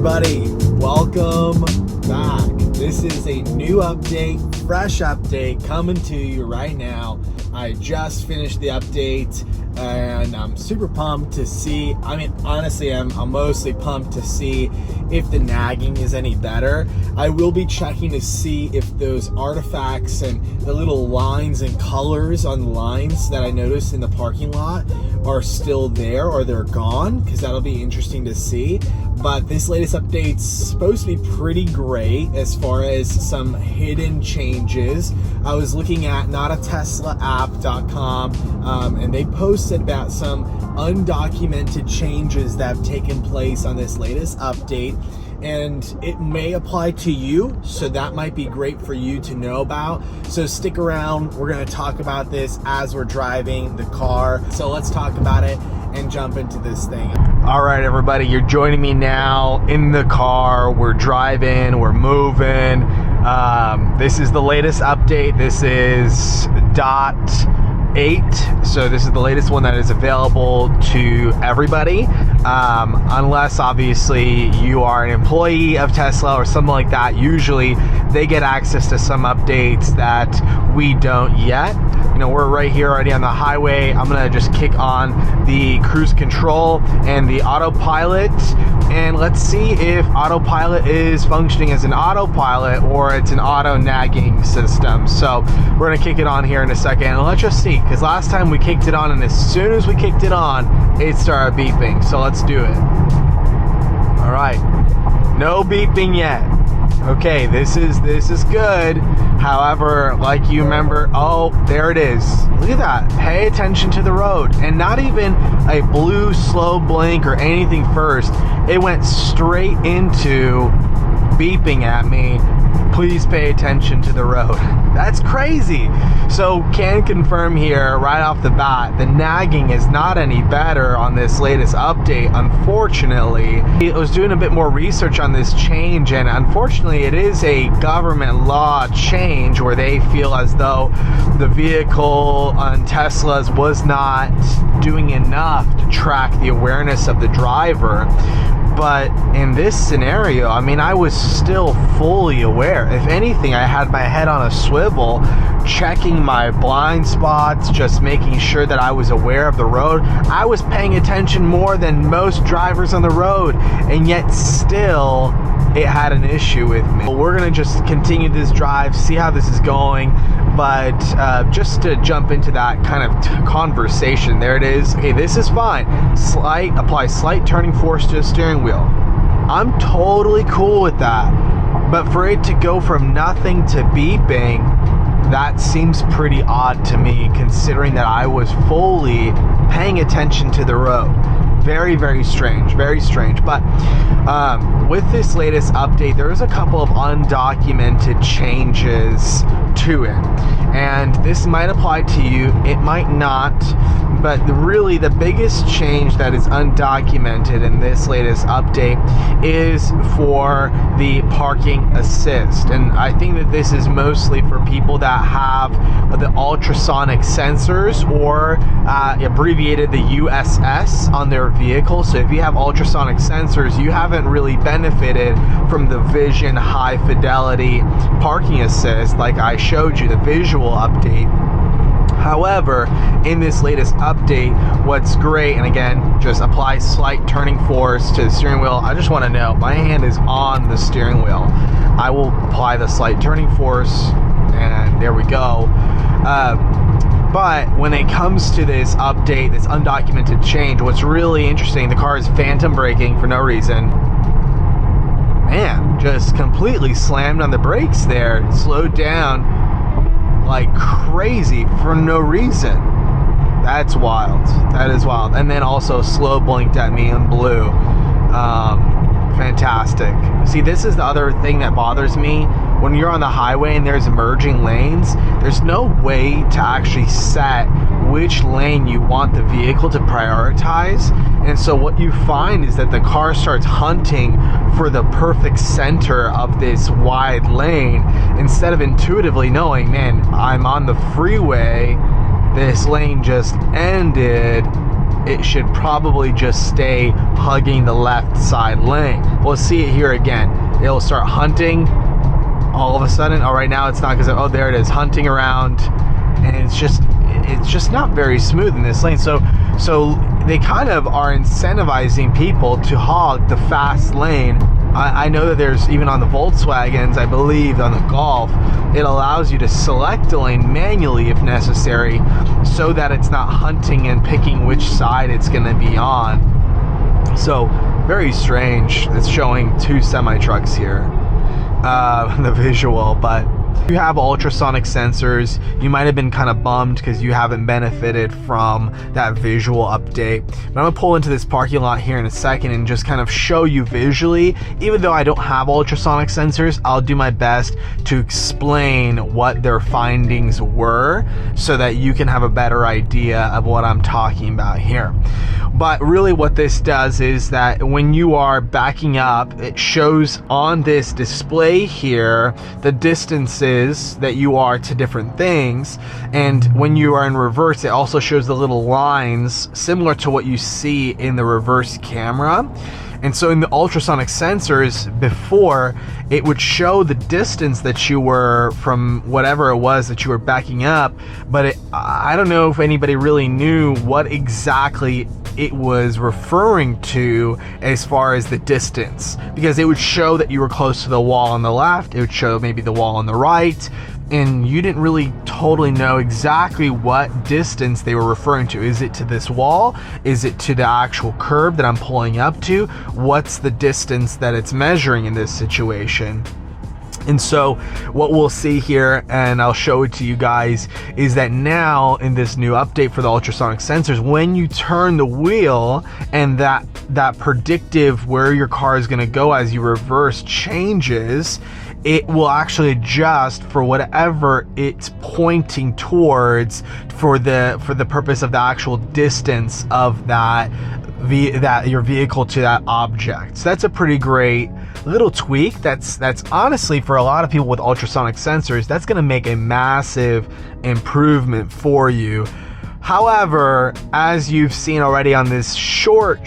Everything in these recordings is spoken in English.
everybody, welcome back. This is a new update, fresh update coming to you right now. I just finished the update and I'm super pumped to see, honestly, I'm mostly pumped to see if the nagging is any better. I will be checking to see if those artifacts and the little lines and colors on the lines that I noticed in the parking lot are still there or they're gone, because that'll be interesting to see. But this latest update's supposed to be pretty great as far as some hidden changes. I was looking at notateslaapp.com and they posted about some undocumented changes that have taken place on this latest update, and it may apply to you, so that might be great for you to know about. So stick around, we're going to talk about this as we're driving the car. So let's talk about it and jump into this thing. All right, everybody, you're joining me now in the car. We're driving, we're moving. This is the latest update. This is .8, so this is the latest one that is available to everybody, unless obviously you are an employee of Tesla or something like that. Usually they get access to some updates that we don't yet. You know, we're right here already on the highway. I'm gonna just kick on the cruise control and the autopilot, and let's see if autopilot is functioning as an autopilot or it's an auto nagging system. So we're gonna kick it on here in a second, and let's just see, because last time we kicked it on and as soon as we kicked it on, it started beeping. So let's do it. All right, no beeping yet. Okay, this is good. However, like you remember, oh, there it is. Look at that. Pay attention to the road. And not even a blue slow blink or anything first. It went straight into beeping at me. Please pay attention to the road. That's crazy. So can confirm here right off the bat, the nagging is not any better on this latest update, unfortunately. I was doing a bit more research on this change, and unfortunately it is a government law change where they feel as though the vehicle on Teslas was not doing enough to track the awareness of the driver. But in this scenario, I was still fully aware. If anything, I had my head on a swivel, checking my blind spots, just making sure that I was aware of the road. I was paying attention more than most drivers on the road, and yet still it had an issue with me. We're gonna just continue this drive, see how this is going, but just to jump into that kind of conversation, there it is. Okay, this is fine. Apply slight turning force to the steering wheel. I'm totally cool with that, but for it to go from nothing to beeping, that seems pretty odd to me, considering that I was fully paying attention to the road. Very, very strange, very strange. But with this latest update, there's a couple of undocumented changes to it, and this might apply to you, it might not, but really the biggest change that is undocumented in this latest update is for the parking assist. And I think that this is mostly for people that have the ultrasonic sensors, or abbreviated the USS, on their vehicle. So if you have ultrasonic sensors, you haven't really benefited from the Vision high fidelity parking assist like I showed you, the visual update. However, in this latest update, what's great, and again, just apply slight turning force to the steering wheel. I just want to know, my hand is on the steering wheel. I will apply the slight turning force, and there we go. But when it comes to this update, this undocumented change, what's really interesting, the car is phantom braking for no reason. Man, just completely slammed on the brakes there, slowed down like crazy for no reason. That's wild. That is wild. And then also slow blinked at me in blue. Fantastic. See, this is the other thing that bothers me. When you're on the highway and there's merging lanes, there's no way to actually set which lane you want the vehicle to prioritize. And so what you find is that the car starts hunting for the perfect center of this wide lane, instead of intuitively knowing, man, I'm on the freeway, this lane just ended, it should probably just stay hugging the left side lane. We'll see it here again. It'll start hunting all of a sudden. Oh, right now it's not, because oh, there it is, hunting around, and it's just not very smooth in this lane. So they kind of are incentivizing people to hog the fast lane. I know that there's, even on the Volkswagens, I believe on the Golf, it allows you to select a lane manually if necessary, so that it's not hunting and picking which side it's going to be on. So very strange. It's showing two semi trucks here, the visual. But you have ultrasonic sensors, you might have been kind of bummed because you haven't benefited from that visual update. But I'm gonna pull into this parking lot here in a second and just kind of show you visually. Even though I don't have ultrasonic sensors, I'll do my best to explain what their findings were so that you can have a better idea of what I'm talking about here. But really what this does is that when you are backing up, it shows on this display here the distances that you are to different things. And when you are in reverse, it also shows the little lines similar to what you see in the reverse camera. And so in the ultrasonic sensors before, it would show the distance that you were from whatever it was that you were backing up, but I don't know if anybody really knew what exactly it was referring to as far as the distance, because it would show that you were close to the wall on the left, it would show maybe the wall on the right, and you didn't really totally know exactly what distance they were referring to. Is it to this wall? Is it to the actual curb that I'm pulling up to? What's the distance that it's measuring in this situation? And so what we'll see here, and I'll show it to you guys, is that now in this new update for the ultrasonic sensors, when you turn the wheel and that predictive where your car is going to go as you reverse changes, it will actually adjust for whatever it's pointing towards for the purpose of the actual distance of that your vehicle to that object. So that's a pretty great little tweak. That's honestly, for a lot of people with ultrasonic sensors, that's going to make a massive improvement for you. However, as you've seen already on this short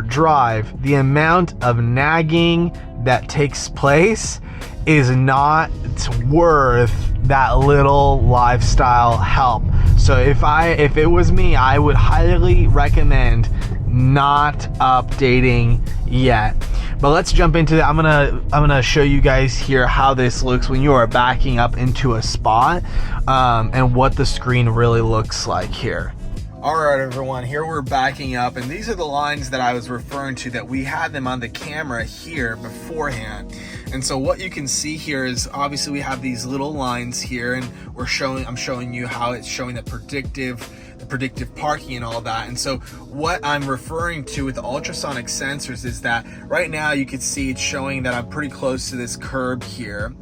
drive, the amount of nagging that takes place is not worth that little lifestyle help. So if it was me, I would highly recommend not updating yet. But let's jump into that. I'm gonna show you guys here how this looks when you are backing up into a spot, and what the screen really looks like here. All right, everyone, here we're backing up, and these are the lines that I was referring to, that we had them on the camera here beforehand. And so what you can see here is, obviously we have these little lines here, and I'm showing you how it's showing the predictive parking and all that. And so what I'm referring to with the ultrasonic sensors is that right now you can see it's showing that I'm pretty close to this curb here,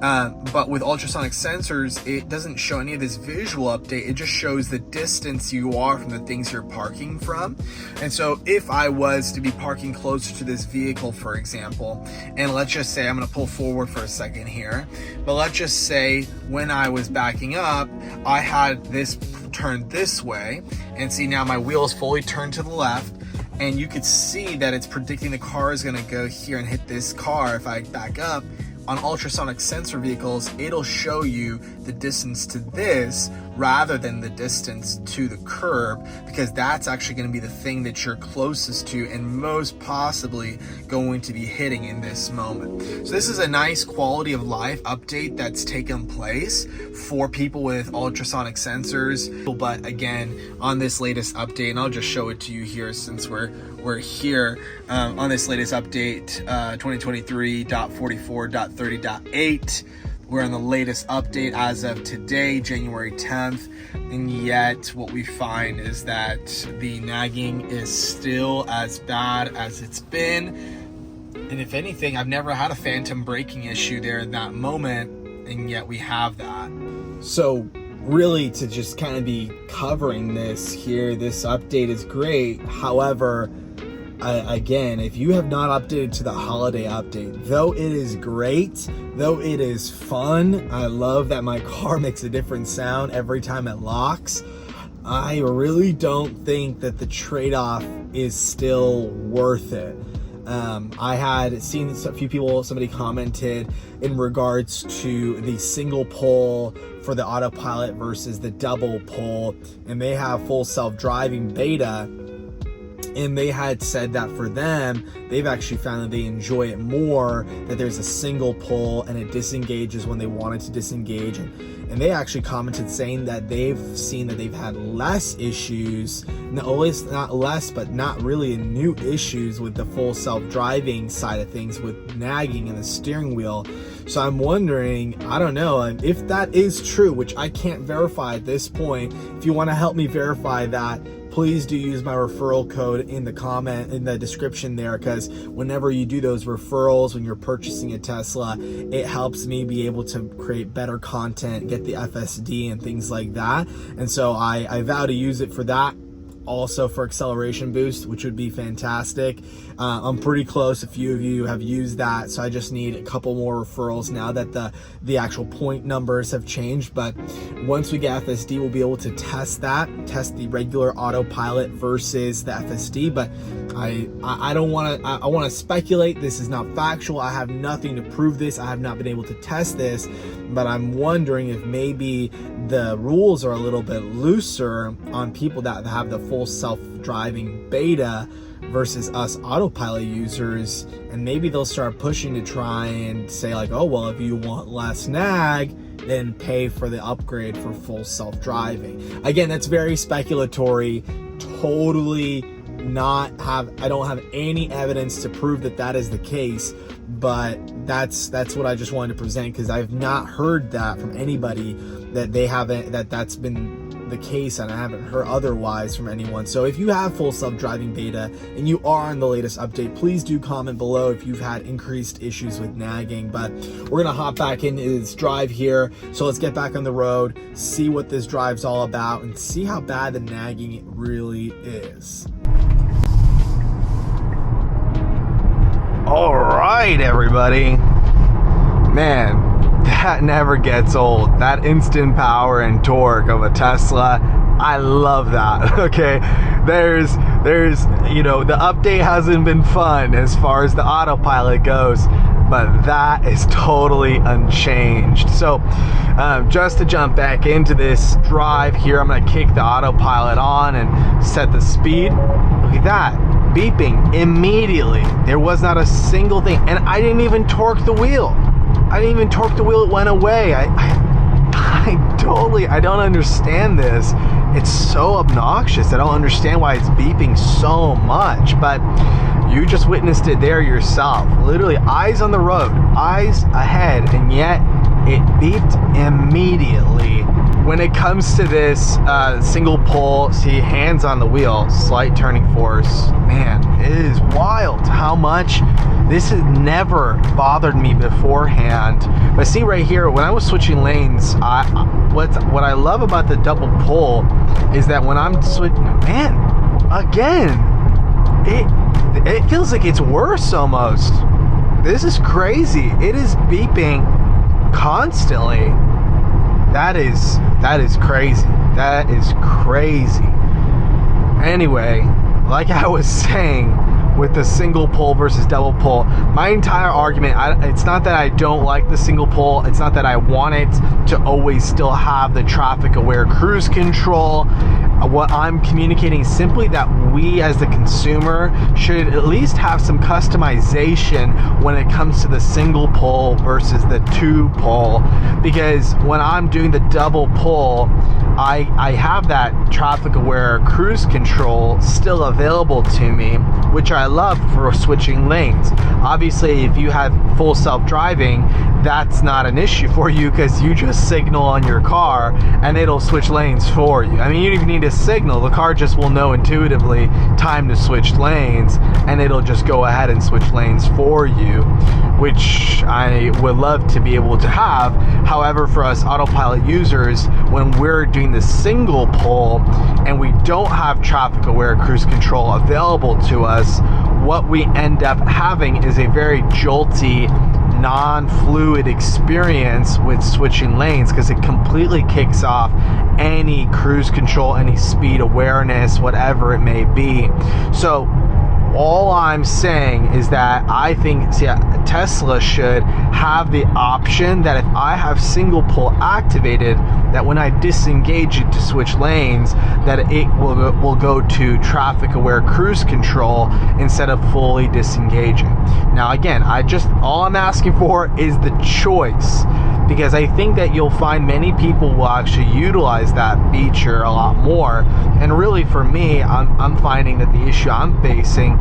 but with ultrasonic sensors, it doesn't show any of this visual update. It just shows the distance you are from the things you're parking from. And so if I was to be parking closer to this vehicle, for example, and let's just say, I'm going to pull forward for a second here, but let's just say when I was backing up, I had this turned this way, and see now my wheel is fully turned to the left, and you could see that it's predicting the car is going to go here and hit this car. If I back up, on ultrasonic sensor vehicles, it'll show you the distance to this rather than the distance to the curb, because that's actually going to be the thing that you're closest to and most possibly going to be hitting in this moment. So this is a nice quality of life update that's taken place for people with ultrasonic sensors. But again, on this latest update, and I'll just show it to you here since we're here, on this latest update, 2023.44.30.8. We're on the latest update as of today, January 10th, and yet what we find is that the nagging is still as bad as it's been. And if anything, I've never had a phantom braking issue there in that moment, and yet we have that. So really, to just kind of be covering this here, this update is great. However, again, if you have not updated to the holiday update, though it is great, though it is fun, I love that my car makes a different sound every time it locks, I really don't think that the trade-off is still worth it. I had seen a few people, somebody commented in regards to the single pole for the autopilot versus the double pole, and they have full self-driving beta, and they had said that for them, they've actually found that they enjoy it more, that there's a single pole and it disengages when they want it to disengage. And they actually commented saying that they've seen that they've had less issues, not less, but not really new issues with the full self-driving side of things with nagging and the steering wheel. So I'm wondering, I don't know, if that is true, which I can't verify at this point. If you want to help me verify that, please do use my referral code in the description there, because whenever you do those referrals when you're purchasing a Tesla, it helps me be able to create better content, get the FSD and things like that. And so I vow to use it for that. Also for acceleration boost, which would be fantastic. I'm pretty close. A few of you have used that, so I just need a couple more referrals now that the actual point numbers have changed. But once we get FSD, we'll be able to test the regular autopilot versus the FSD. But I don't want to. I want to speculate. This is not factual. I have nothing to prove this. I have not been able to test this, but I'm wondering if maybe the rules are a little bit looser on people that have the full self-driving beta versus us autopilot users, and maybe they'll start pushing to try and say like, oh well, if you want less nag, then pay for the upgrade for full self-driving. Again, that's very speculatory, totally I don't have any evidence to prove that that is the case, but that's what I just wanted to present, because I've not heard that from anybody that they haven't, that's been the case, and I haven't heard otherwise from anyone. So if you have full self-driving beta and you are on the latest update, please do comment below if you've had increased issues with nagging. But we're gonna hop back into this drive here, so let's get back on the road, see what this drive's all about, and see how bad the nagging it really is. All right, everybody, man, that never gets old. That instant power and torque of a Tesla, I love that. Okay, there's you know, the update hasn't been fun as far as the autopilot goes, but that is totally unchanged. So just to jump back into this drive here, I'm gonna kick the autopilot on and set the speed. Look at that, beeping immediately. There was not a single thing, and I didn't even torque the wheel. It went away. I don't understand this. It's so obnoxious. I don't understand why it's beeping so much, but you just witnessed it there yourself. Literally eyes on the road, eyes ahead, and yet it beeped immediately. When it comes to this single pole, see, hands on the wheel, slight turning force, man, it is wild how much this has never bothered me beforehand. But see right here, when I was switching lanes, what I love about the double pole is that when I'm switching, man, again, it feels like it's worse almost. This is crazy. It is beeping constantly. That is crazy. That is crazy. Anyway, like I was saying, with the single pole versus double pole, my entire argument, it's not that I don't like the single pole, it's not that I want it to always still have the traffic aware cruise control. What I'm communicating is simply that we as the consumer should at least have some customization when it comes to the single pole versus the two pole, because when I'm doing the double pole, I have that traffic aware cruise control still available to me, which I love for switching lanes. Obviously, if you have full self-driving, that's not an issue for you, because you just signal on your car and it'll switch lanes for you. I mean, you don't even need to signal. The car just will know intuitively time to switch lanes, and it'll just go ahead and switch lanes for you, which I would love to be able to have. However, for us autopilot users, when we're doing the single pole and we don't have traffic aware cruise control available to us, what we end up having is a very jolty, non-fluid experience with switching lanes, because it completely kicks off any cruise control, any speed awareness, whatever it may be. So all I'm saying is that I think Tesla should have the option that if I have single pole activated, that when I disengage it to switch lanes, that it will go to traffic aware cruise control instead of fully disengaging. Now again, all I'm asking for is the choice, because I think that you'll find many people will actually utilize that feature a lot more. And really for me, I'm finding that the issue I'm facing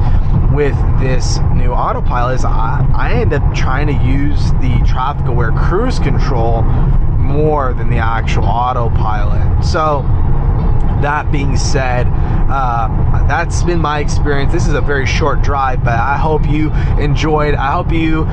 with this new Autopilot is I end up trying to use the traffic aware cruise control more than the actual Autopilot. So that being said, that's been my experience. This is a very short drive, but I hope you enjoyed. I hope you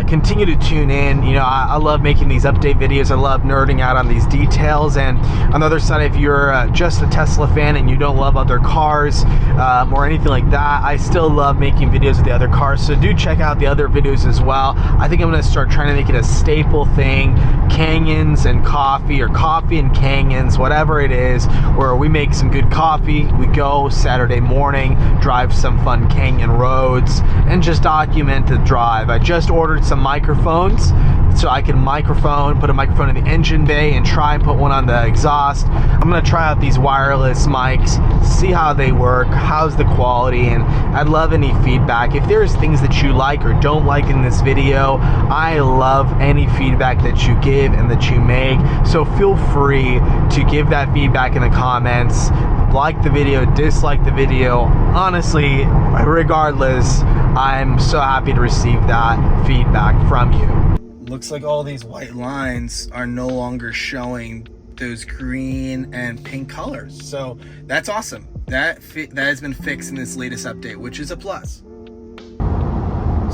continue to tune in. You know, I love making these update videos. I love nerding out on these details. And on the other side, if you're just a Tesla fan and you don't love other cars or anything like that, I still love making videos of the other cars. So do check out the other videos as well. I think I'm going to start trying to make it a staple thing. Canyons and coffee, or coffee and canyons, whatever it is, where we make some good coffee. We go Saturday morning, drive some fun canyon roads, and just document the drive. I just ordered some microphones so I can put a microphone in the engine bay and try and put one on the exhaust. I'm gonna try out these wireless mics, see how they work, how's the quality, and I'd love any feedback. If there's things that you like or don't like in this video, I love any feedback that you give and that you make. So feel free to give that feedback in the comments. Like the video, dislike the video. Honestly, regardless, I'm so happy to receive that feedback from you. Looks like all these white lines are no longer showing those green and pink colors. So that's awesome. That has been fixed in this latest update, which is a plus.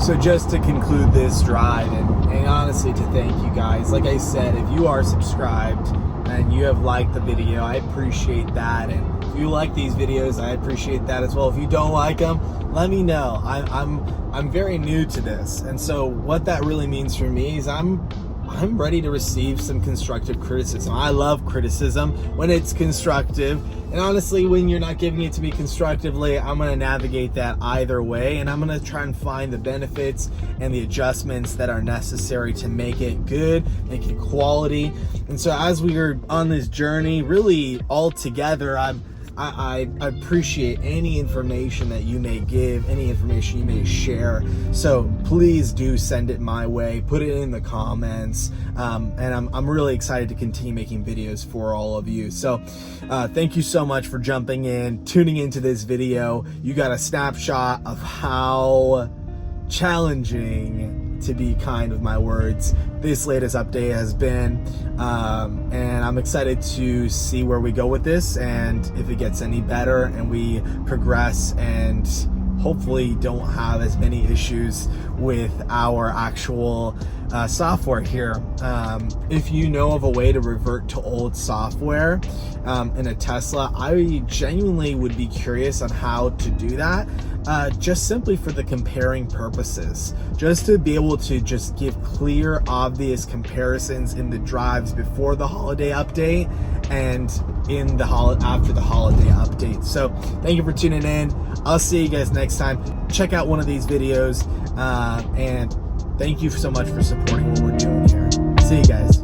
So just to conclude this drive, and honestly to thank you guys, like I said, if you are subscribed and you have liked the video, I appreciate that. And if you like these videos, I appreciate that as well. If you don't like them, let me know. I'm very new to this, and so what that really means for me is I'm ready to receive some constructive criticism. I love criticism when it's constructive, and honestly, when you're not giving it to me constructively, I'm going to navigate that either way, and I'm going to try and find the benefits and the adjustments that are necessary to make it good, make it quality. And so as we are on this journey, really all together, I appreciate any information that you may give, any information you may share. So please do send it my way, put it in the comments, and I'm really excited to continue making videos for all of you. So thank you so much for jumping in, tuning into this video. You got a snapshot of how challenging, to be kind with my words, this latest update has been, and I'm excited to see where we go with this, and if it gets any better and we progress and hopefully don't have as many issues with our actual software here. If you know of a way to revert to old software in a Tesla, I genuinely would be curious on how to do that, just simply for the comparing purposes, just to be able to just give clear, obvious comparisons in the drives before the holiday update and in the after the holiday update. So thank you for tuning in. I'll see you guys next time. Check out one of these videos, and thank you so much for supporting what we're doing here. See you guys.